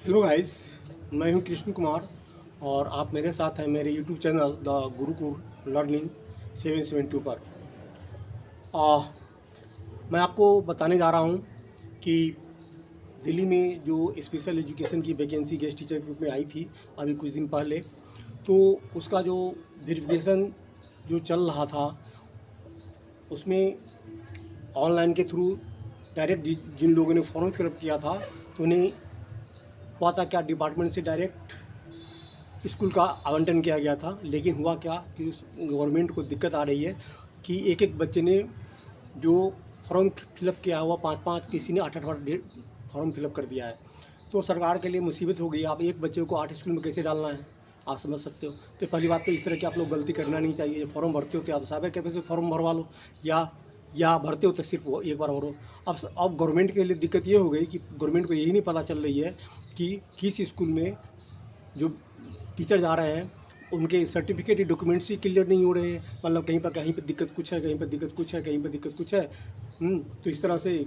Hello guys, मैं हूं कृष्ण कुमार और आप मेरे साथ हैं मेरे YouTube channel the Gurukul learning 772 पर। आ, मैं आपको बताने जा रहा हूं कि दिल्ली में जो स्पेशल एजुकेशन की वैकेंसी गेस्ट टीचर के रूप में आई थी अभी कुछ दिन पहले, तो उसका जो वेरिफिकेशन जो चल रहा था उसमें ऑनलाइन के थ्रू डायरेक्ट जिन लोगों ने फॉर्म फिलअप किया था तो उन्हें हुआ था क्या, डिपार्टमेंट से डायरेक्ट स्कूल का आवंटन किया गया था। लेकिन हुआ क्या कि उस गवर्नमेंट को दिक्कत आ रही है कि एक एक बच्चे ने जो फॉर्म फिलअप किया हुआ 5-5, किसी ने 8-8 फॉर्म फिलअप कर दिया है। तो सरकार के लिए मुसीबत हो गई। आप एक बच्चे को 8 स्कूल में कैसे डालना है, आप समझ सकते हो। तो पहली बात तो इस तरह की आप लोग गलती करना नहीं चाहिए। फॉर्म भरते हो तो या तो साइबर कैफे से फॉर्म भरवा लो, या भरते हो तो सिर्फ वो एक बार भरो। अब गवर्नमेंट के लिए दिक्कत ये हो गई कि गवर्नमेंट को यही नहीं पता चल रही है कि किस स्कूल में जो टीचर जा रहे हैं उनके सर्टिफिकेट डॉक्यूमेंट्स ही क्लियर नहीं हो रहे हैं। मतलब कहीं पे दिक्कत कुछ है, कहीं पे दिक्कत कुछ है, कहीं पे दिक्कत कुछ है। तो इस तरह से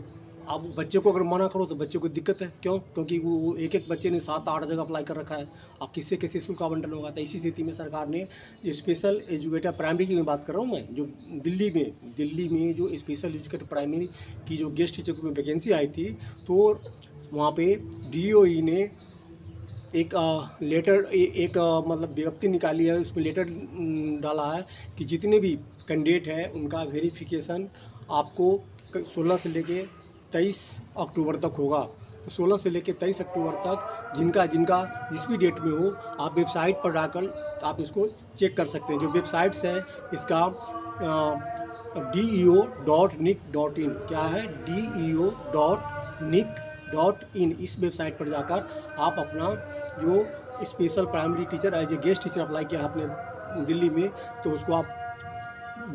आप बच्चे को अगर मना करो तो बच्चे को दिक्कत है। क्यों? क्योंकि वो एक एक बच्चे ने 7-8 जगह अप्लाई कर रखा है। आप किससे किस स्कूल का आवंटन होगा। तो इसी स्थिति में सरकार ने स्पेशल एजुकेटर प्राइमरी की मैं बात कर रहा हूँ, मैं जो दिल्ली में जो स्पेशल एजुकेटर प्राइमरी की जो गेस्ट टीचर में वैकेंसी आई थी, तो वहाँ पे DOE ने एक लेटर मतलब विज्ञप्ति निकाली है। उसमें लेटर डाला है कि जितने भी कैंडिडेट हैं उनका वेरिफिकेशन आपको 16 से लेके 23 अक्टूबर तक होगा। तो 16 से लेके 23 अक्टूबर तक जिनका जिनका जिस भी डेट में हो, आप वेबसाइट पर जाकर आप इसको चेक कर सकते हैं। जो वेबसाइट्स है इसका deo.nic.in, क्या है, deo.nic.in। इस वेबसाइट पर जाकर आप अपना जो special primary teacher as a guest teacher apply किया आपने दिल्ली में, तो उसको आप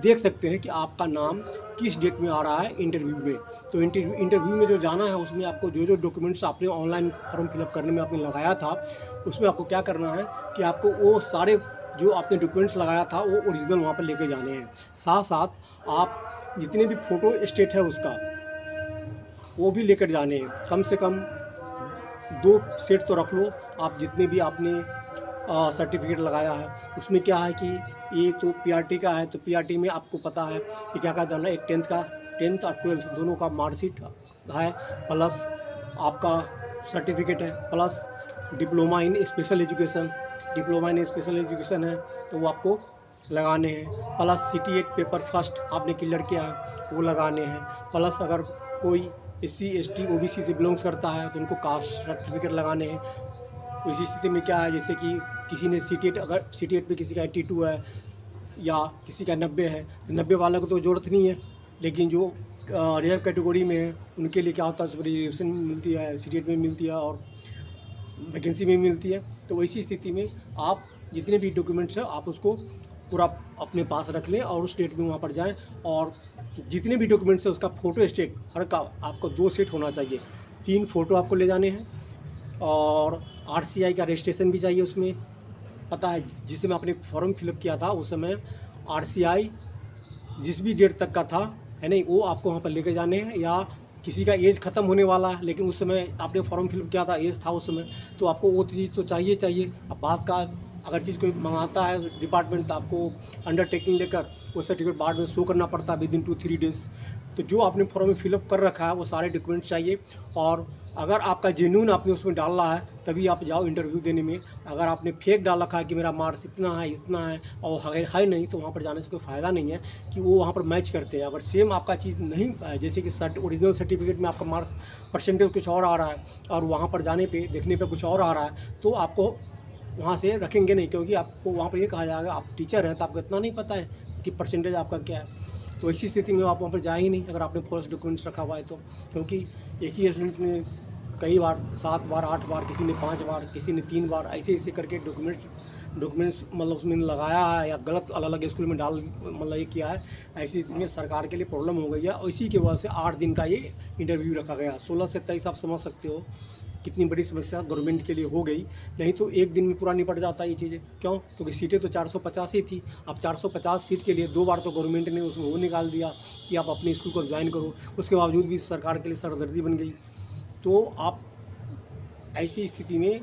देख सकते हैं कि आपका नाम किस डेट में आ रहा है इंटरव्यू में। तो इंटरव्यू में जो जाना है उसमें आपको जो जो डॉक्यूमेंट्स आपने ऑनलाइन फॉर्म फिलअप करने में आपने लगाया था, उसमें आपको क्या करना है कि आपको वो सारे जो आपने डॉक्यूमेंट्स लगाया था वो ओरिजिनल वहाँ पर लेके जाने हैं। साथ साथ आप जितने भी फ़ोटो स्टेट है उसका वो भी लेकर जाने हैं। कम से कम 2 सेट तो रख लो। आप जितने भी आपने सर्टिफिकेट लगाया है उसमें क्या है कि ये तो PRT का है, तो PRT में आपको पता है कि क्या क्या जाना है। एक 10th और 12th दोनों का मार्कशीट है, प्लस आपका सर्टिफिकेट है, plus diploma in special education है तो वो आपको लगाने हैं। प्लस CT8 पेपर फर्स्ट आपने क्लियर किया है वो लगाने हैं। प्लस अगर कोई SC ST OBC से बिलोंग्स करता है तो उनको कास्ट सर्टिफिकेट लगाने हैं। तो इसी स्थिति में क्या है, जैसे कि किसी ने CT8, अगर CT8 पे किसी का 82 है या किसी का 90 है, तो 90 वाले को तो ज़रूरत नहीं है। लेकिन जो रिजर्व कैटेगरी में है उनके लिए क्या होता है, उसमें रिजर्वेशन मिलती है, CT8 में मिलती है और वैकेंसी में मिलती है। तो वैसी स्थिति में आप जितने भी डॉक्यूमेंट्स हैं आप उसको पूरा अपने पास रख लें और उस डेट में वहाँ पर जाएं। और जितने भी डॉक्यूमेंट्स हैं उसका फ़ोटो स्टेट हर का आपको 2 सेट होना चाहिए। 3 फ़ोटो आपको ले जाने हैं और RCI का रजिस्ट्रेशन भी चाहिए उसमें। पता है जिस समय आपने फॉर्म फिलअप किया था उस समय RCI जिस भी डेट तक का था, है नहीं, वो आपको वहाँ पर लेके जाने हैं। या किसी का एज ख़त्म होने वाला है लेकिन उस समय आपने फॉर्म फिलअप किया था, एज था उस समय, तो आपको वो चीज़ तो चाहिए। अब बात का अगर चीज़ कोई मंगाता है डिपार्टमेंट तो आपको अंडरटेकिंग लेकर वो सर्टिफिकेट बाद में शो करना पड़ता है विदिन 2-3 डेज़। तो जो आपने फॉर्म में फिलअप कर रखा है वो सारे डॉक्यूमेंट्स चाहिए। और अगर आपका जेन्युइन आपने उसमें डाल रहा है तभी आप जाओ इंटरव्यू देने में। अगर आपने फेक डाल रखा है कि मेरा मार्क्स इतना है और है नहीं, तो वहाँ पर जाने से कोई फ़ायदा नहीं है कि वो वहाँ पर मैच करते हैं। अगर सेम आपका चीज़ नहीं, जैसे कि ओरिजिनल सर्टिफिकेट में आपका मार्क्स परसेंटेज कुछ और आ रहा है और वहाँ पर जाने पे देखने पे कुछ और आ रहा है, तो आपको वहाँ से रखेंगे नहीं। क्योंकि आपको वहाँ पर ये कहा जाएगा आप टीचर हैं तो आपको इतना नहीं पता है कि परसेंटेज आपका क्या है। तो ऐसी स्थिति में आप वहाँ पर जा ही नहीं अगर आपने फॉल्स डॉक्यूमेंट्स रखा हुआ है तो। क्योंकि एक ही स्टूडेंट ने कई बार 7 बार 8 बार, किसी ने 5 बार, किसी ने 3 बार, ऐसे करके डॉक्यूमेंट्स मतलब उसमें लगाया है या गलत अलग स्कूल में डाल मतलब ये किया है। ऐसी स्थिति में सरकार के लिए प्रॉब्लम हो गई है और इसी की वजह से 8 दिन का ये इंटरव्यू रखा गया। 16 से 23 आप समझ सकते हो कितनी बड़ी समस्या गवर्नमेंट के लिए हो गई। नहीं तो एक दिन में पूरा निपट जाता ये चीज़ें। क्यों? क्योंकि सीटें तो 450 ही थी। अब 450 सीट के लिए 2 बार तो गवर्नमेंट ने उसमें वो निकाल दिया कि आप अपने स्कूल को ज्वाइन करो। उसके बावजूद भी सरकार के लिए सरदर्दी बन गई। तो आप ऐसी स्थिति में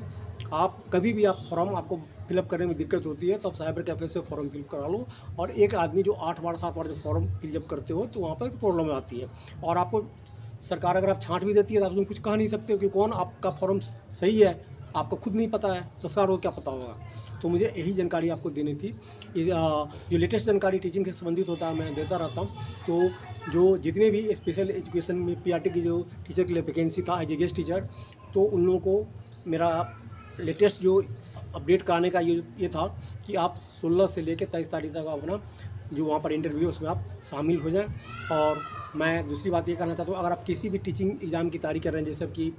आप कभी भी आप फॉर्म आपको फिलअप करने में दिक्कत होती है तो आप साइबर कैफ़े से फॉर्म फिल करा लो। और एक आदमी जो 8 बार 7 बार जब फॉर्म फिल जब करते हो तो वहाँ पर प्रॉब्लम आती है। और आपको सरकार अगर आप छाँट भी देती है तो आप उसमें कुछ कह नहीं सकते हो कि कौन आपका फॉर्म सही है, आपको खुद नहीं पता है तो सरकार को क्या पता होगा। तो मुझे यही जानकारी आपको देनी थी। जो लेटेस्ट जानकारी टीचिंग से संबंधित होता है मैं देता रहता हूँ। तो जो जितने भी स्पेशल एजुकेशन में पीआरटी की जो टीचर के लिए वैकेंसी था एज ए गेस्ट टीचर, तो उन लोगों को मेरा लेटेस्ट जो अपडेट कराने का ये था कि आप 16 से लेकर 23 तारीख तक अपना जो वहाँ पर इंटरव्यू है उसमें आप शामिल हो जाएं। और मैं दूसरी बात ये कहना चाहता हूँ, अगर आप किसी भी टीचिंग एग्ज़ाम की तैयारी कर रहे हैं जैसे कि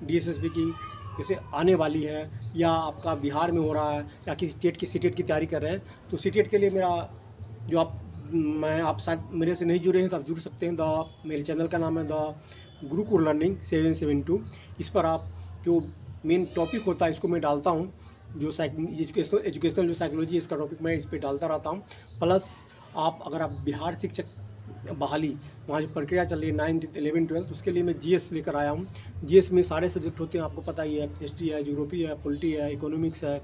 डीएसएसबी की जैसे आने वाली है, या आपका बिहार में हो रहा है, या किसी स्टेट की सीटेट की तैयारी कर रहे हैं, तो सीटेट के लिए मेरा जो आप शायद मेरे से नहीं जुड़े हैं तो आप जुड़ सकते हैं। मेरे चैनल का नाम है द गुरुकुल लर्निंग 772। इस पर आप जो मेन टॉपिक होता है इसको मैं डालता हूँ। जो एजुकेशनल जो साइकोलॉजी इसका टॉपिक मैं इस पर डालता रहता हूँ। प्लस अगर आप बिहार शिक्षक बहाली वहाँ जो प्रक्रिया चल रही है 9th 11th 12th, उसके लिए मैं जीएस लेकर आया हूँ। जीएस में सारे सब्जेक्ट होते हैं, आपको पता ही है, हिस्ट्री है, ज्योग्राफी है, पॉलिटी है, इकोनॉमिक्स है,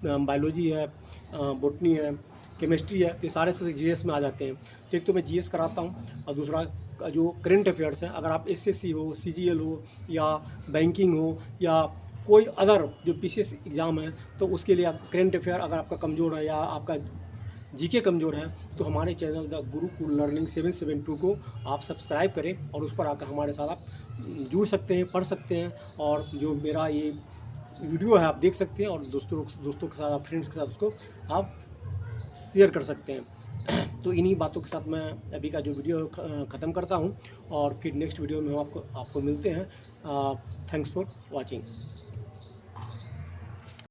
बायोलॉजी है, बॉटनी है, केमिस्ट्री है, ये सारे सब्जेक्ट जीएस में आ जाते हैं। तो एक तो मैं जीएस कराता हूँ, और दूसरा जो करंट अफेयर्स है, अगर आप एसएससी हो, सीजीएल हो, या बैंकिंग हो, या कोई अदर जो पीसीएस एग्ज़ाम है, तो उसके लिए आप करंट अफेयर अगर आपका कमज़ोर है या आपका जीके कमज़ोर है तो हमारे चैनल द गुरुकुल लर्निंग 772 को आप सब्सक्राइब करें और उस पर आकर हमारे साथ आप जुड़ सकते हैं, पढ़ सकते हैं। और जो मेरा ये वीडियो है आप देख सकते हैं, और दोस्तों के साथ, आप फ्रेंड्स के साथ उसको आप शेयर कर सकते हैं। तो इन्हीं बातों के साथ मैं अभी का जो वीडियो ख़त्म करता हूँ, और फिर नेक्स्ट वीडियो में हम आपको मिलते हैं। Thanks for watching.